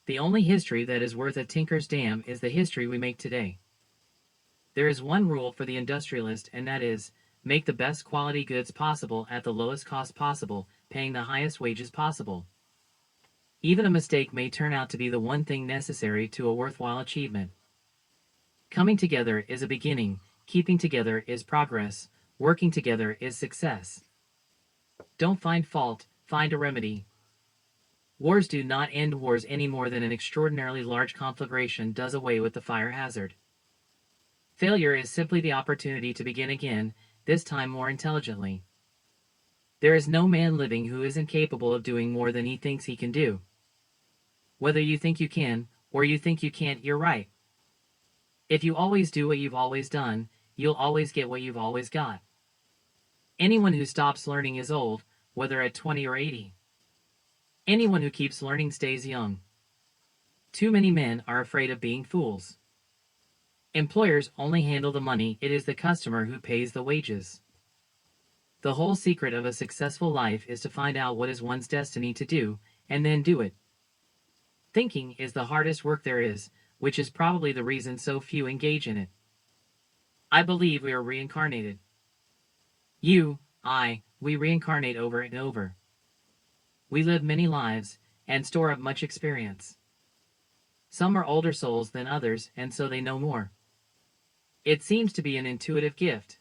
The only history that is worth a tinker's damn is the history we make today. There is one rule for the industrialist, and that is, make the best quality goods possible at the lowest cost possible, paying the highest wages possible. Even a mistake may turn out to be the one thing necessary to a worthwhile achievement. Coming together is a beginning, keeping together is progress, working together is success. Don't find fault, find a remedy. Wars do not end wars any more than an extraordinarily large conflagration does away with the fire hazard. Failure is simply the opportunity to begin again, this time more intelligently. There is no man living who isn't capable of doing more than he thinks he can do. Whether you think you can, or you think you can't, you're right. If you always do what you've always done, you'll always get what you've always got. Anyone who stops learning is old, whether at 20 or 80. Anyone who keeps learning stays young. Too many men are afraid of being fools. Employers only handle the money, it is the customer who pays the wages. The whole secret of a successful life is to find out what is one's destiny to do, and then do it. Thinking is the hardest work there is, which is probably the reason so few engage in it. I believe we are reincarnated. You, we reincarnate over and over. We live many lives, and store up much experience. Some are older souls than others, and so they know more. It seems to be an intuitive gift.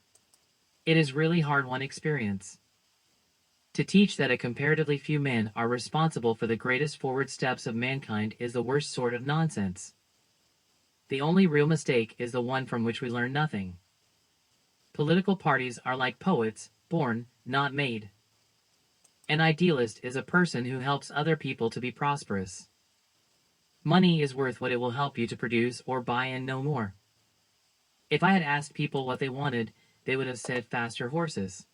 It is really hard-won experience. To teach that a comparatively few men are responsible for the greatest forward steps of mankind is the worst sort of nonsense. The only real mistake is the one from which we learn nothing. Political parties are like poets, born, not made. An idealist is a person who helps other people to be prosperous. Money is worth what it will help you to produce or buy, and no more. If I had asked people what they wanted, they would have said faster horses.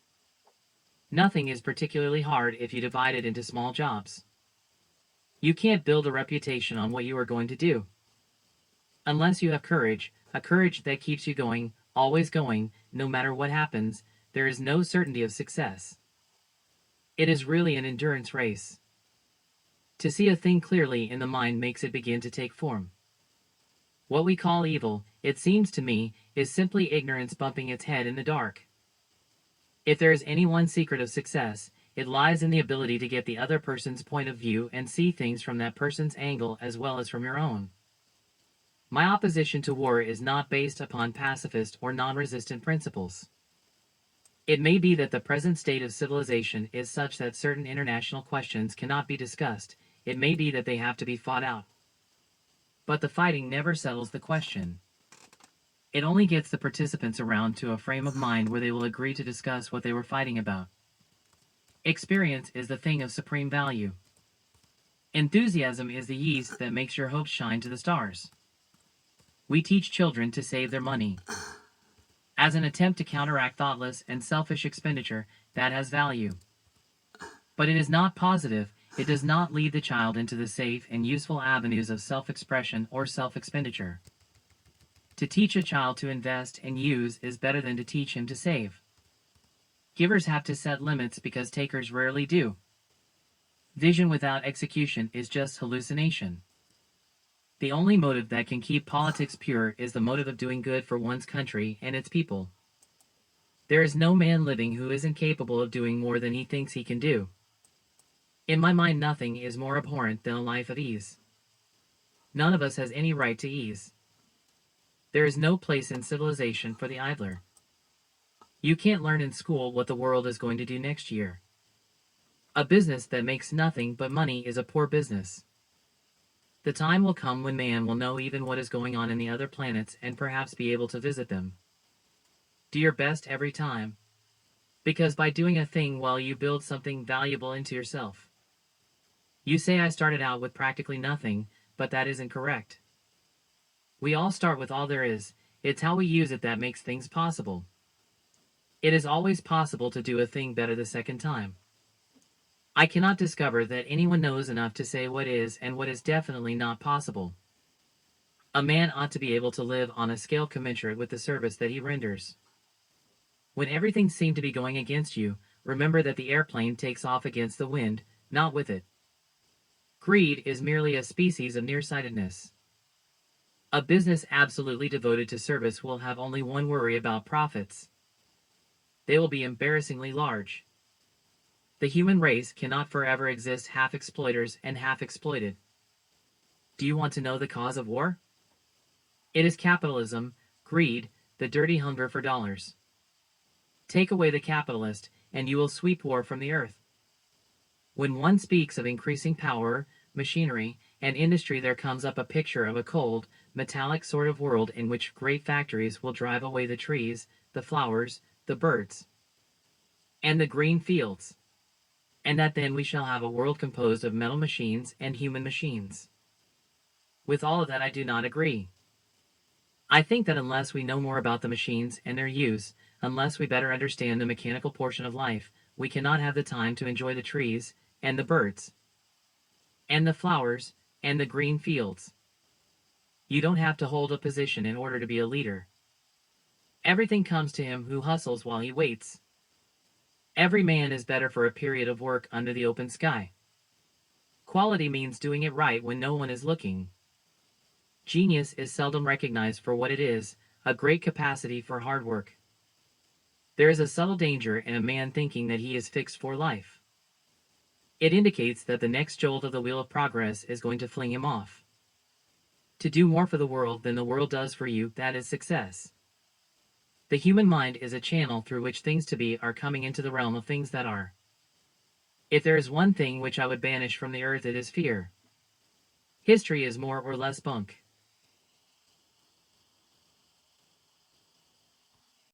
Nothing is particularly hard if you divide it into small jobs. You can't build a reputation on what you are going to do. Unless you have courage, a courage that keeps you going, always going, no matter what happens, there is no certainty of success. It is really an endurance race. To see a thing clearly in the mind makes it begin to take form. What we call evil, it seems to me, is simply ignorance bumping its head in the dark. If there is any one secret of success, it lies in the ability to get the other person's point of view and see things from that person's angle as well as from your own. My opposition to war is not based upon pacifist or non-resistant principles. It may be that the present state of civilization is such that certain international questions cannot be discussed, it may be that they have to be fought out. But the fighting never settles the question. It only gets the participants around to a frame of mind where they will agree to discuss what they were fighting about. Experience is the thing of supreme value. Enthusiasm is the yeast that makes your hopes shine to the stars. We teach children to save their money. As an attempt to counteract thoughtless and selfish expenditure, that has value. But it is not positive, it does not lead the child into the safe and useful avenues of self-expression or self-expenditure. To teach a child to invest and use is better than to teach him to save. Givers have to set limits because takers rarely do. Vision without execution is just hallucination. The only motive that can keep politics pure is the motive of doing good for one's country and its people. There is no man living who isn't capable of doing more than he thinks he can do. In my mind, nothing is more abhorrent than a life of ease. None of us has any right to ease. There is no place in civilization for the idler. You can't learn in school what the world is going to do next year. A business that makes nothing but money is a poor business. The time will come when man will know even what is going on in the other planets and perhaps be able to visit them. Do your best every time. Because by doing a thing well, you build something valuable into yourself. You say I started out with practically nothing, but that isn't correct. We all start with all there is, it's how we use it that makes things possible. It is always possible to do a thing better the second time. I cannot discover that anyone knows enough to say what is and what is definitely not possible. A man ought to be able to live on a scale commensurate with the service that he renders. When everything seemed to be going against you, remember that the airplane takes off against the wind, not with it. Greed is merely a species of nearsightedness. A business absolutely devoted to service will have only one worry about profits. They will be embarrassingly large. The human race cannot forever exist half exploiters and half exploited. Do you want to know the cause of war? It is capitalism, greed, the dirty hunger for dollars. Take away the capitalist, and you will sweep war from the earth. When one speaks of increasing power, machinery, and industry, there comes up a picture of a cold, metallic sort of world in which great factories will drive away the trees, the flowers, the birds, and the green fields. And that then we shall have a world composed of metal machines and human machines. With all of that, I do not agree. I think that unless we know more about the machines and their use, unless we better understand the mechanical portion of life, we cannot have the time to enjoy the trees, and the birds, and the flowers, and the green fields. You don't have to hold a position in order to be a leader. Everything comes to him who hustles while he waits. Every man is better for a period of work under the open sky. Quality means doing it right when no one is looking. Genius is seldom recognized for what it is, a great capacity for hard work. There is a subtle danger in a man thinking that he is fixed for life. It indicates that the next jolt of the wheel of progress is going to fling him off. To do more for the world than the world does for you, that is success. The human mind is a channel through which things to be are coming into the realm of things that are. If there is one thing which I would banish from the earth, it is fear. History is more or less bunk.